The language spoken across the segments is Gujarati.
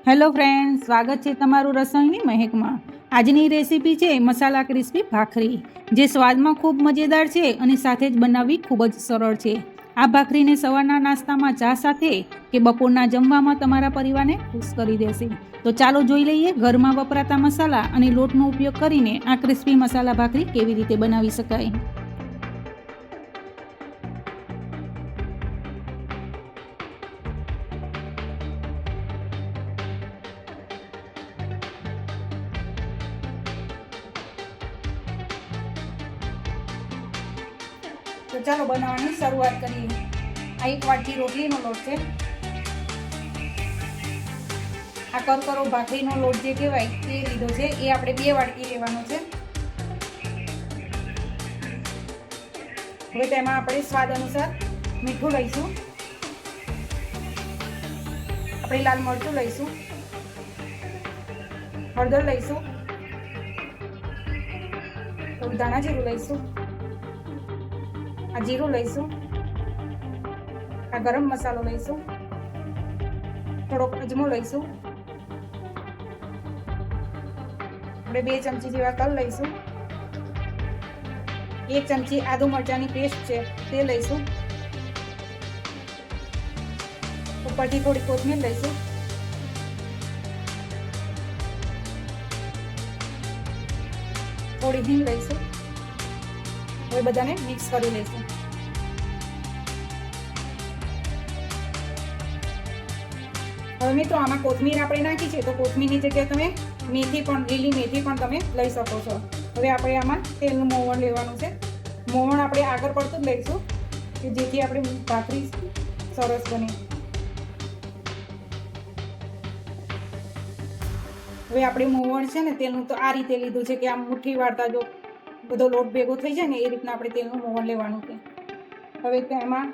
હેલો ફ્રેન્ડ્સ, સ્વાગત છે તમારું રસોઈની મહેકમાં। આજની રેસીપી છે મસાલા ક્રિસ્પી ભાખરી, જે સ્વાદમાં ખૂબ મજેદાર છે અને સાથે જ બનાવવી ખૂબ જ સરળ છે। આ ભાખરીને સવારના નાસ્તામાં ચા સાથે કે બપોરના જમવામાં તમારા પરિવારને ખુશ કરી દેશે। તો ચાલો જોઈ લઈએ ઘરમાં વપરાતા મસાલા અને લોટનો ઉપયોગ કરીને આ ક્રિસ્પી મસાલા ભાખરી કેવી રીતે બનાવી શકાય। તો ચાલો બનાવવાની શરૂઆત કરીએ। આ એક વાટકી રોટલીનો લોટ છે। આ કરકરો ભાખરીનો લોટ જે કહેવાય તે લીધો છે, એ આપણે 2 વાટકી લેવાનો છે। હવે તેમાં આપણે સ્વાદ અનુસાર મીઠું લઈશું, આપણે લાલ મરચું લઈશું, હળદર લઈશું, થોડું ધાણા જીરું લઈશું, આ જીરું લઈશું, આ ગરમ મસાલો લઈશું, થોડોક અજમો લઈશું, આપણે 2 ચમચી જેવા તલ લઈશું, 1 ચમચી આદુ મરચાંની પેસ્ટ છે તે લઈશું, ઉપરથી થોડી કોથમીર લઈશું, થોડી હિંગ લઈશું। હવે બધાને મિક્સ કરી લઈશું। હવે મિત્રો આમાં કોથમીર આપણે નાખી છે, તો કોથમીરની જગ્યાએ તમે મેથી પણ, લીલી મેથી પણ તમે લઈ શકો છો। હવે આપણે આમાં તેલનું મોવણ લેવાનું છે। મોવણ આપણે આગળ પડતું જ લઈશું કે જેથી આપણે ભાખરી સરસ બને। હવે આપણે મોવણ છે ને તેલનું તો આ રીતે લીધું છે કે આમ મુઠ્ઠી વાળતા જો બધો લોટ ભેગો થઈ જાય ને એ રીતના આપણે તેલનું મોવણ લેવાનું છે। હવે તેમાં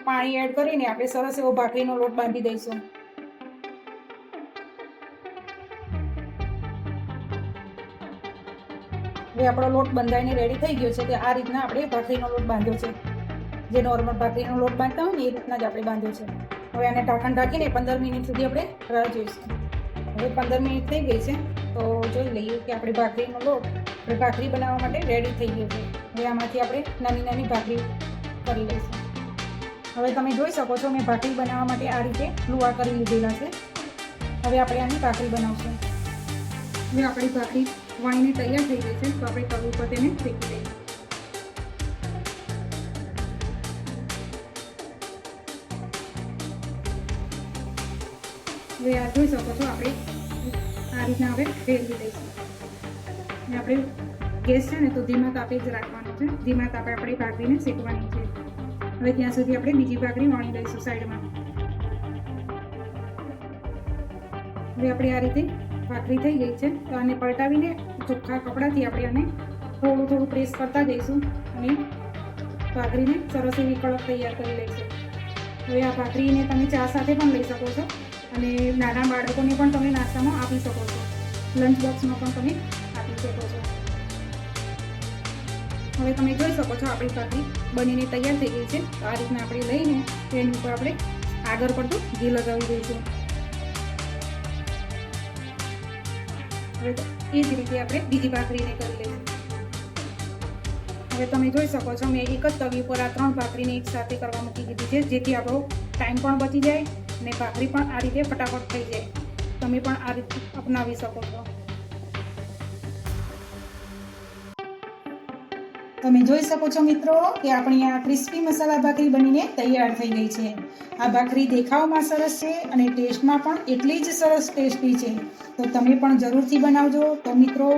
પાણી એડ કરીને આપણે સરસ એવો ભાખરીનો લોટ બાંધી દઈશું। હવે આપણો લોટ બંધાઈને રેડી થઈ ગયો છે, કે આ રીતના આપણે ભાખરીનો લોટ બાંધ્યો છે, જે નોર્મલ ભાખરીનો લોટ બાંધતા હોય ને એ રીતના જ આપણે બાંધ્યો છે। હવે આને ઢાંકણ ઢાંકીને 15 મિનિટ સુધી આપણે રાહ જોઈશું। હવે 15 મિનિટ થઈ ગઈ છે, તો જોઈ લઈએ કે આપણે ભાખરીનો લોટ ભાખરી બનાવવા માટે રેડી થઈ ગયો છે। હવે આમાંથી આપણે નાની નાની ભાખરી કરી લઈશું। હવે તમે જોઈ શકો છો મેં ભાખરી બનાવવા માટે આ રીતે લુવા કરી લીધેલા છે। હવે આપણે આની ભાખરી બનાવશું। હવે આપણી ભાખરી વણીને તૈયાર થઈ ગઈ છે, તો આપણે તવી ઉપર તેને શેકી દઈએ। હવે આ જોઈ શકો છો આપણે આ રીતના હવે ફેરવી દઈશું। અને આપણે ગેસ છે ને તો ધીમા તાપે જ રાખવાનો છે, ધીમા તાપે આપણી ભાખરીને શેકવાની છે। હવે ત્યાં સુધી આપણે બીજી ભાખરી વણી લઈશું સાઈડમાં। હવે આપણે આ રીતે ભાખરી થઈ ગઈ છે, તો આને પલટાવીને ચોખ્ખા કપડાથી આપણે આને થોડું થોડું પ્રેસ કરતા જઈશું અને ભાખરીને સરસ એવી કડક તૈયાર કરી લઈશું। હવે આ ભાખરીને તમે ચા સાથે પણ લઈ શકો છો અને નાના બાળકોને પણ તમે નાસ્તામાં આપી શકો છો, લંચ બોક્સમાં પણ તમે આપી શકો છો। હવે તમે જોઈ શકો છો આપણી ભાખરી બનીને તૈયાર થઈ ગઈ છે, તો આ રીતના આપણે લઈને તેની ઉપર આપણે આગળ પડતું ઘી લગાવી દઈશું। હવે એ જ રીતે આપણે બીજી ભાખરીને કરી લઈશું। હવે તમે જોઈ શકો છો મેં એક જ તવી પર આ 3 ભાખરીને એક સાથે કરવા મૂકી દીધી છે, જેથી આપણો ટાઈમ પણ બચી જાય અને ભાખરી પણ આ રીતે ફટાફટ થઈ જાય। તમે પણ આ રીતે અપનાવી શકો છો। તમે જોઈ શકો છો મિત્રો કે આપણી આ ક્રિસ્પી મસાલા ભાખરી બનીને તૈયાર થઈ ગઈ છે। આ ભાખરી દેખાવમાં સરસ છે અને ટેસ્ટમાં પણ એટલી જ સરસ ટેસ્ટી છે, તો તમે પણ જરૂરથી બનાવજો। તો મિત્રો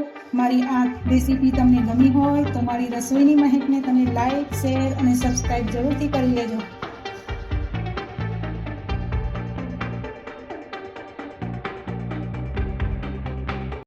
મારી આ રેસીપી તમને ગમી હોય તો મારી રસોઈની મહેકને તમે લાઈક, શેર અને સબસ્ક્રાઈબ જરૂરથી કરી લેજો।